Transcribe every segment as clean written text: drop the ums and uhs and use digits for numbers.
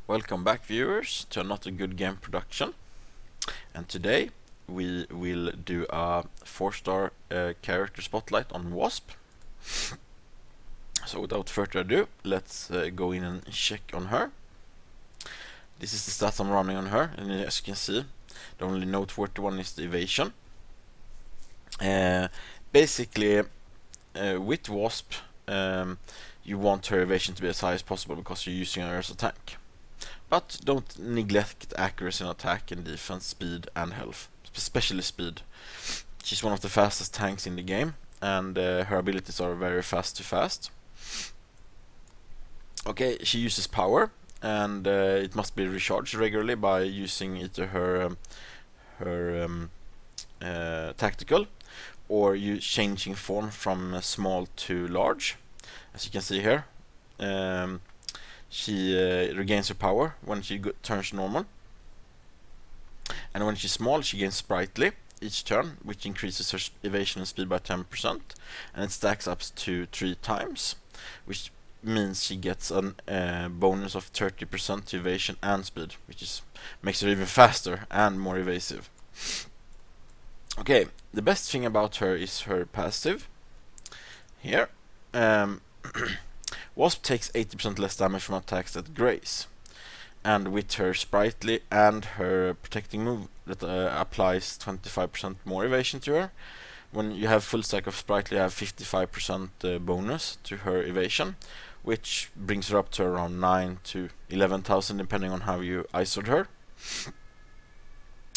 Welcome back, viewers, to another good game production. And today we will do a 4-star character spotlight on Wasp. So without further ado, let's go in and check on her. This is the stats I'm running on her, and as you can see, the only noteworthy one is the evasion. Basically, with Wasp, you want her evasion to be as high as possible because you're using her as a tank. But don't neglect accuracy in attack and defense, speed and health, especially speed. She's one of the fastest tanks in the game, and her abilities are very fast. Okay, she uses power, and it must be recharged regularly by using either her tactical, or you changing form from small to large, as you can see here. She regains her power when she turns normal, and when she's small she gains sprightly each turn, which increases her evasion and speed by 10%, and it stacks up to 3 times, which means she gets a bonus of 30% to evasion and speed, which makes her even faster and more evasive. Okay, the best thing about her is her passive here. Wasp takes 80% less damage from attacks at Grace, and with her sprightly and her protecting move that applies 25% more evasion to her. When you have full stack of sprightly, you have 55% bonus to her evasion, which brings her up to around 9 to 11,000 depending on how you ISO'd her.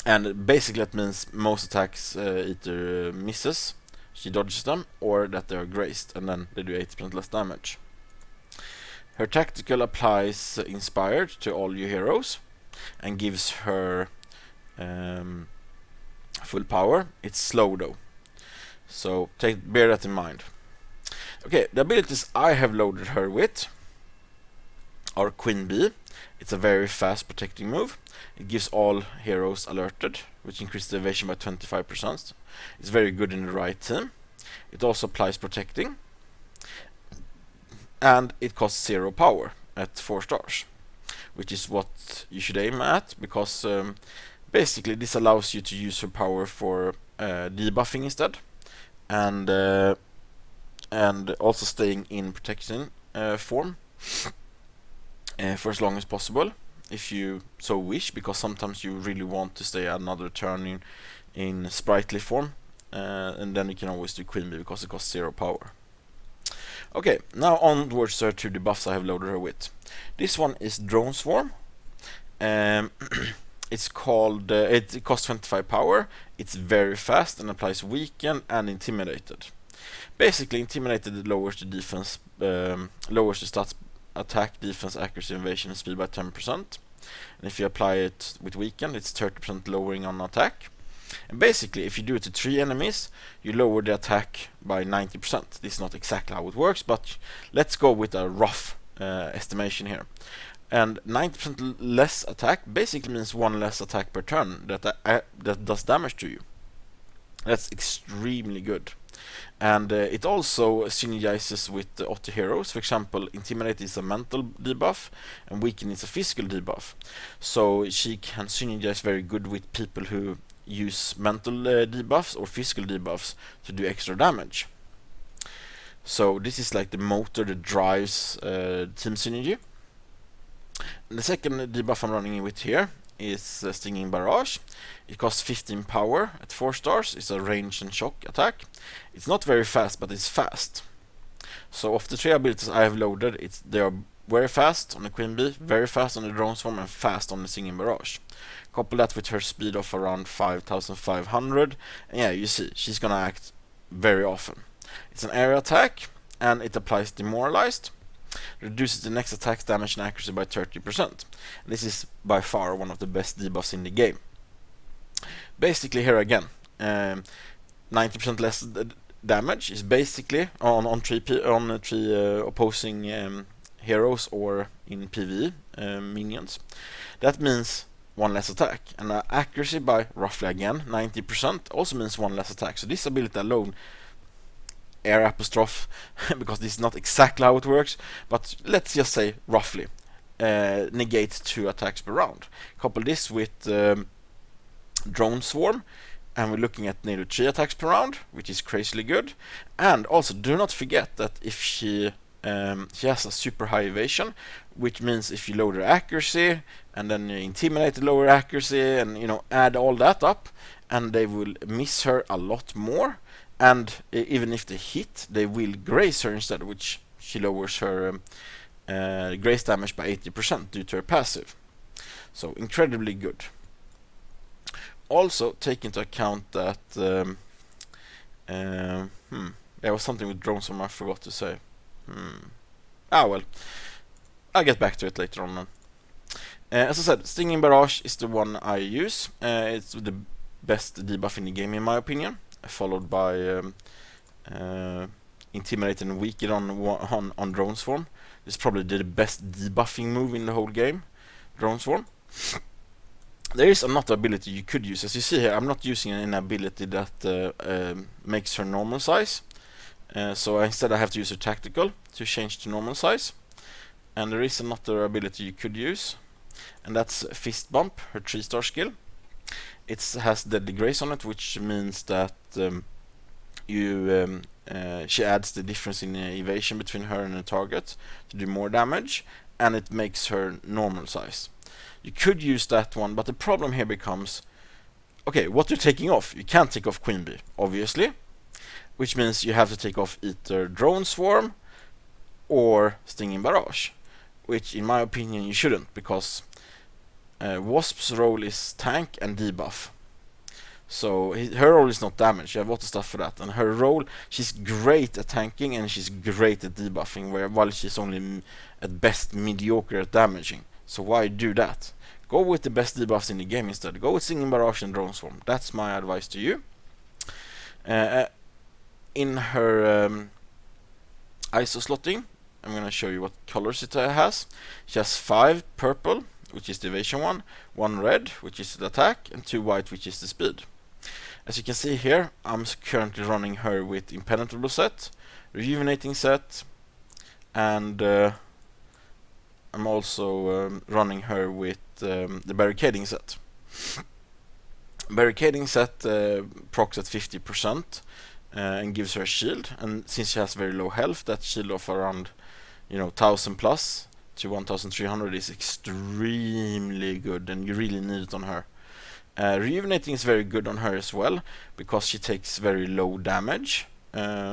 And basically that means most attacks either misses, she dodges them, or that they are graced and then they do 80% less damage. Her tactical applies inspired to all your heroes and gives her full power. It's slow though, so bear that in mind. Okay, the abilities I have loaded her with are Queen Bee. It's a very fast protecting move. It gives all heroes alerted, which increases the evasion by 25%. It's very good in the right team. It also applies protecting, and it costs 0 power at 4 stars, which is what you should aim at, because basically this allows you to use her power for debuffing instead, and also staying in protection form for as long as possible, if you so wish, because sometimes you really want to stay another turn in sprightly form, and then you can always do Queen Bee because it costs 0 power. Okay, now onwards to the buffs I have loaded her with. This one is Drone Swarm. It's called. It costs 25 power. It's very fast and applies Weaken and Intimidated. Basically, Intimidated lowers the defense, lowers the stats, attack, defense, accuracy, evasion, and speed by 10%. And if you apply it with Weaken, it's 30% lowering on attack. And basically, if you do it to 3 enemies, you lower the attack by 90%. This is not exactly how it works, but let's go with a rough estimation here. And 90% less attack basically means 1 less attack per turn that does damage to you. That's extremely good. And it also synergizes with the other heroes. For example, Intimidate is a mental debuff, and Weaken is a physical debuff. So she can synergize very good with people who use mental debuffs or physical debuffs to do extra damage. So this is like the motor that drives team synergy. And the second debuff I'm running with here is Stinging Barrage. It costs 15 power at 4 stars. It's a range and shock attack. It's not very fast, but it's fast. So of the 3 abilities I have loaded, they are very fast on the Queen Bee, very fast on the Drone Swarm, and fast on the Stinging Barrage. Couple that with her speed of around 5,500, and yeah, you see, she's gonna act very often. It's an area attack, and it applies Demoralized. Reduces the next attack's damage and accuracy by 30%. This is by far one of the best debuffs in the game. Basically, here again, 90% less damage is basically on 3 opposing heroes or in PvE minions. That means 1 less attack, and accuracy by roughly again 90% also means 1 less attack. So this ability alone, air apostrophe, because this is not exactly how it works, but let's just say roughly, negates 2 attacks per round. Couple this with Drone Swarm, and we're looking at nearly 3 attacks per round, which is crazily good. And also, do not forget that if she has a super high evasion, which means if you lower her accuracy and then you intimidate the lower accuracy and add all that up, and they will miss her a lot more. And even if they hit, they will graze her instead, which she lowers her graze damage by 80% due to her passive. So incredibly good. Also, take into account that there was something with Drone Swarm I forgot to say. Well, I'll get back to it later on then. As I said, Stinging Barrage is the one I use. It's the best debuff in the game in my opinion, followed by Intimidate and Weaken on Drone Swarm. It's probably the best debuffing move in the whole game, Drone Swarm. There is another ability you could use. As you see here, I'm not using an ability that makes her normal size. So instead I have to use a tactical to change to normal size. And there is another ability you could use, and that's Fist Bump, her 3-star skill. It has Deadly Grace on it, which means that she adds the difference in evasion between her and the target to do more damage, and it makes her normal size. You could use that one, but the problem here becomes, okay, what you're taking off? You can't take off Queen Bee, obviously, which means you have to take off either Drone Swarm or Stinging Barrage, which in my opinion you shouldn't, because Wasp's role is tank and debuff. So her role is not damage, you have a lot of stuff for that, and her role, she's great at tanking and she's great at debuffing, while she's only at best mediocre at damaging. So why do that? Go with the best debuffs in the game instead. Go with Stinging Barrage and Drone Swarm. That's my advice to you. In her ISO slotting, I'm going to show you what colors it has. She has 5 purple, which is the evasion one, 1 red, which is the attack, and 2 white, which is the speed. As you can see here, I'm currently running her with Impenetrable set, Rejuvenating set, and I'm also running her with the Barricading set. Barricading set procs at 50% and gives her a shield, and since she has very low health, that shield of around 1000 plus to 1300 is extremely good, and you really need it on her. Rejuvenating is very good on her as well, because she takes very low damage,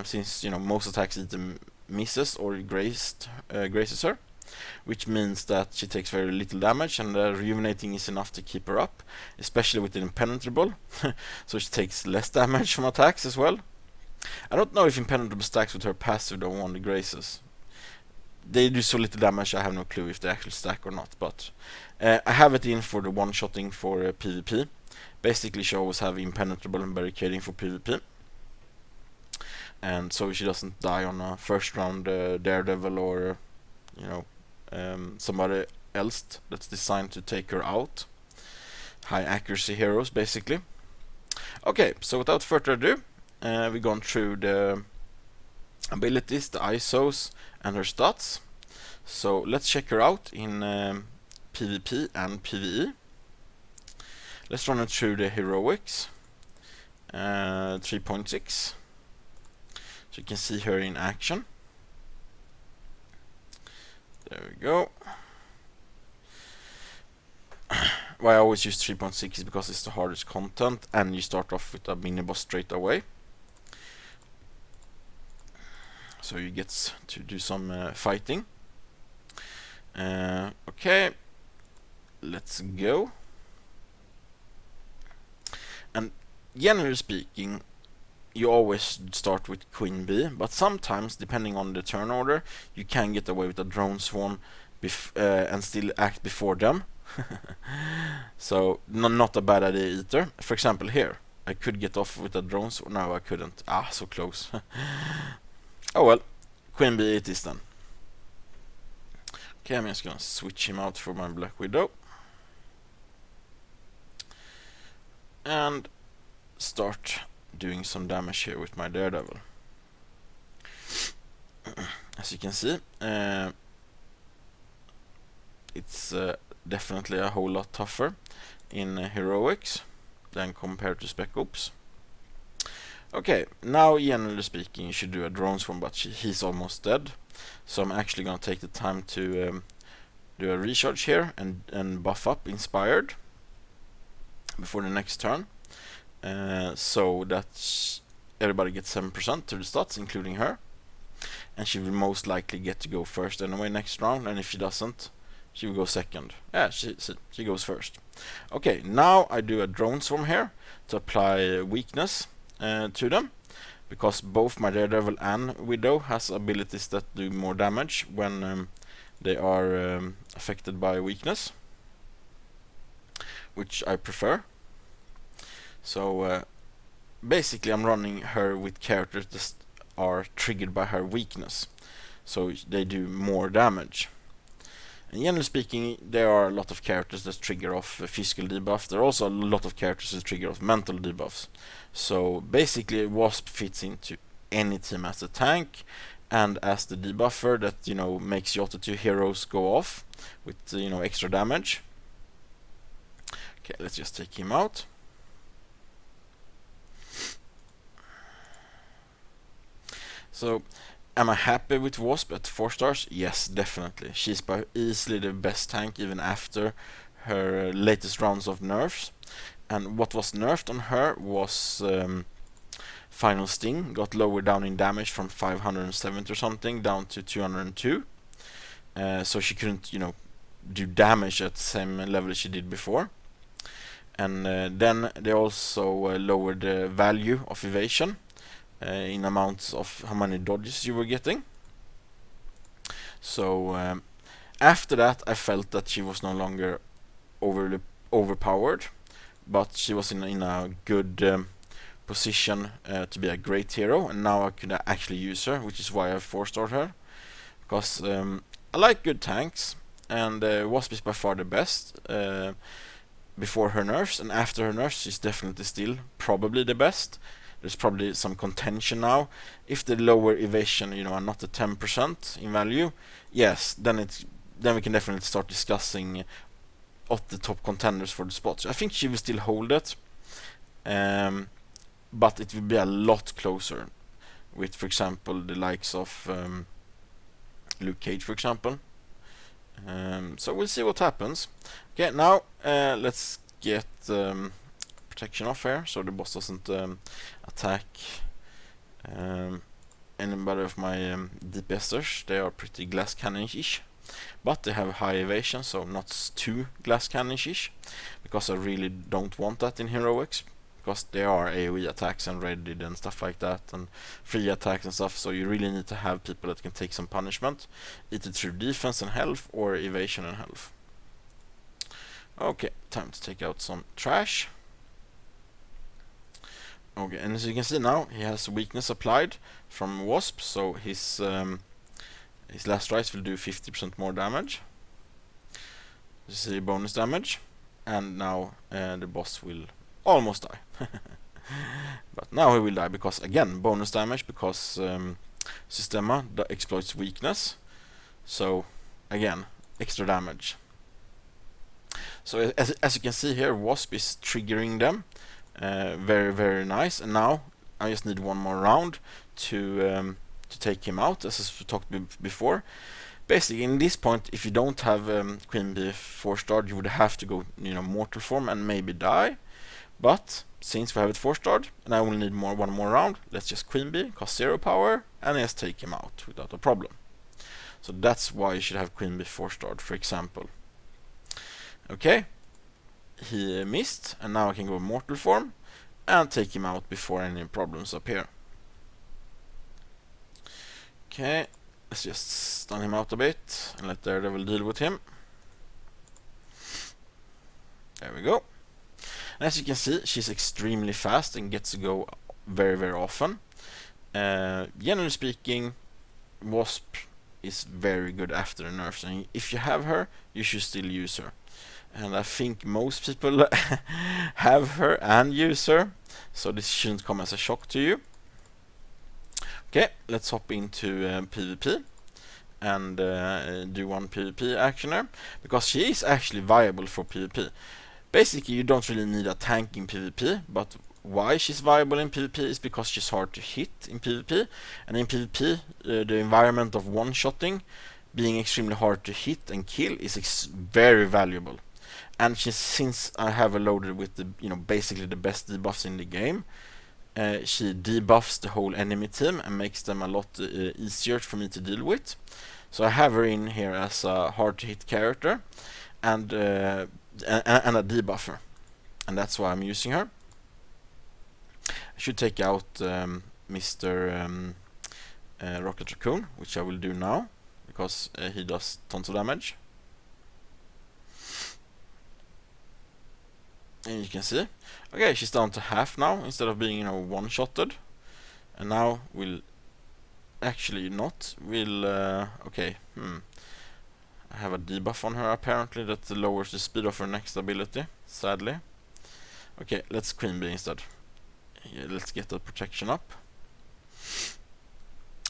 since most attacks either misses or grazes her, which means that she takes very little damage, and rejuvenating is enough to keep her up, especially with the impenetrable. So she takes less damage from attacks as well. I don't know if impenetrable stacks with her passive though on the grazes. They do so little damage, I have no clue if they actually stack or not, but I have it in for the one-shotting for PvP. Basically she always have impenetrable and barricading for PvP, and so she doesn't die on a first round Daredevil or somebody else that's designed to take her out. High accuracy heroes basically. Okay, so without further ado, we've gone through the abilities, the ISOs, and her stats. So let's check her out in PvP and PvE. Let's run it through the heroics. 3.6. So you can see her in action. There we go. Why I always use 3.6 is because it's the hardest content, and you start off with a mini boss straight away. So you get to do some fighting. Okay, let's go. And generally speaking, you always start with Queen Bee, but sometimes, depending on the turn order, you can get away with a Drone Swarm and still act before them. So not a bad idea either. For example here, I could get off with a Drone Swarm. No, I couldn't. So close. Oh well, Queen Bee it is then. Okay, I'm just gonna switch him out for my Black Widow. And start doing some damage here with my Daredevil. As you can see, it's definitely a whole lot tougher in heroics than compared to Spec Ops. Okay, now generally speaking you should do a drone swarm, but he's almost dead, so I'm actually gonna take the time to do a recharge here and buff up Inspired before the next turn, so that everybody gets 7% to the stats, including her, and she will most likely get to go first anyway next round, and if she doesn't, she will go second. Yeah, she goes first. Okay, now I do a drone swarm here to apply weakness to them, because both my Daredevil and Widow has abilities that do more damage when they are affected by weakness, which I prefer. So basically I'm running her with characters that are triggered by her weakness, so they do more damage. And generally speaking, there are a lot of characters that trigger off physical debuff. There are also a lot of characters that trigger off mental debuffs. So basically Wasp fits into any team as a tank and as the debuffer that, you know, makes your other two heroes go off with, you know, extra damage. Okay, let's just take him out. So am I happy with Wasp at 4 stars? Yes, definitely. She's by easily the best tank even after her latest rounds of nerfs. And what was nerfed on her was Final Sting. Got lower down in damage from 570 or something down to 202. So she couldn't, you know, do damage at the same level as she did before. And then they also lowered the value of evasion in amounts of how many dodges you were getting. So after that I felt that she was no longer overpowered, but she was in a good position to be a great hero, and now I could actually use her, which is why I 4-starred her, because I like good tanks, and Wasp is by far the best before her nerfs, and after her nerfs she's definitely still probably the best. There's probably some contention now. If the lower evasion, you know, are not at 10% in value, yes, then we can definitely start discussing what the top contenders for the spots. I think she will still hold it, but it will be a lot closer with, for example, the likes of Luke Cage, for example. So we'll see what happens. Okay, now let's get protection off here, so the boss doesn't attack anybody of my DPSers. They are pretty glass cannon-ish, but they have high evasion, so not too glass cannon-ish, because I really don't want that in heroics, because there are AoE attacks and readied and stuff like that, and free attacks and stuff, so you really need to have people that can take some punishment, either through defense and health or evasion and health. Okay, time to take out some trash. Okay, and as you can see now, he has weakness applied from Wasp, so his last strikes will do 50% more damage. You see bonus damage, and now the boss will almost die. But now he will die because, again, bonus damage, because Systema exploits weakness. So again, extra damage. So as you can see here, Wasp is triggering them. Very, very nice. And now I just need one more round to take him out, as we talked before. Basically, in this point, if you don't have Queen Bee 4-starred, you would have to go, you know, mortal form and maybe die. But since we have it 4-starred, and I only need one more round, let's just Queen Bee, cost 0 power, and just take him out without a problem. So that's why you should have Queen Bee 4-starred, for example. Okay, he missed, and now I can go mortal form and take him out before any problems appear. Okay, let's just stun him out a bit and let Daredevil deal with him. There we go. And as you can see, she's extremely fast and gets to go very, very often. Generally speaking, Wasp is very good after the nerfs, and if you have her, you should still use her. And I think most people have her and use her, so this shouldn't come as a shock to you. Okay, let's hop into PvP. and do one PvP actioner, because she is actually viable for PvP. Basically, you don't really need a tank in PvP, but why she's viable in PvP is because she's hard to hit in PvP, and in PvP, the environment of one-shotting, being extremely hard to hit and kill, is very valuable. And since I have her loaded with the basically the best debuffs in the game, she debuffs the whole enemy team and makes them a lot easier for me to deal with. So I have her in here as a hard to hit character and a debuffer, and that's why I'm using her. I should take out Mr. Rocket Raccoon, which I will do now because he does tons of damage. And you can see, okay, she's down to half now instead of being one-shotted. And now we'll actually not. We'll okay. I have a debuff on her apparently that lowers the speed of her next ability. Sadly. Okay, let's Queen Bee instead. Yeah, let's get the protection up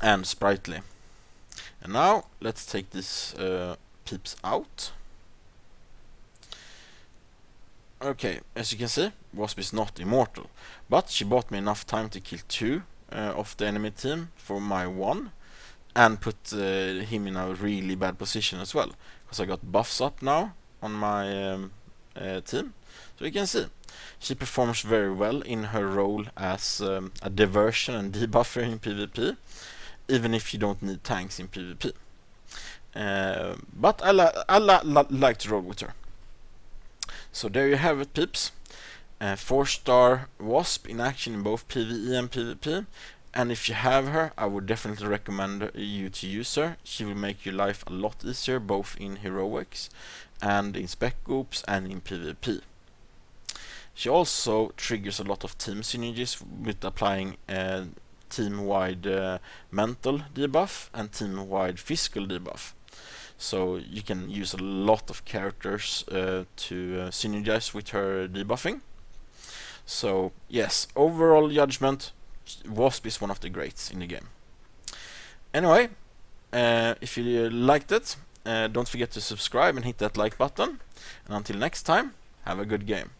and sprightly. And now let's take these peeps out. Okay, as you can see, Wasp is not immortal, but she bought me enough time to kill 2 of the enemy team for my 1, and put him in a really bad position as well, because I got buffs up now on my team. So you can see, she performs very well in her role as a diversion and debuffer in PvP, even if you don't need tanks in PvP. But I like to roll with her. So there you have it, peeps. 4-star Wasp in action in both PvE and PvP. And if you have her, I would definitely recommend you to use her. She will make your life a lot easier, both in heroics and in spec groups and in PvP. She also triggers a lot of team synergies with applying team-wide mental debuff and team-wide physical debuff. So you can use a lot of characters to synergize with her debuffing. So yes, overall judgment, Wasp is one of the greats in the game. Anyway, if you liked it, don't forget to subscribe and hit that like button. And until next time, have a good game.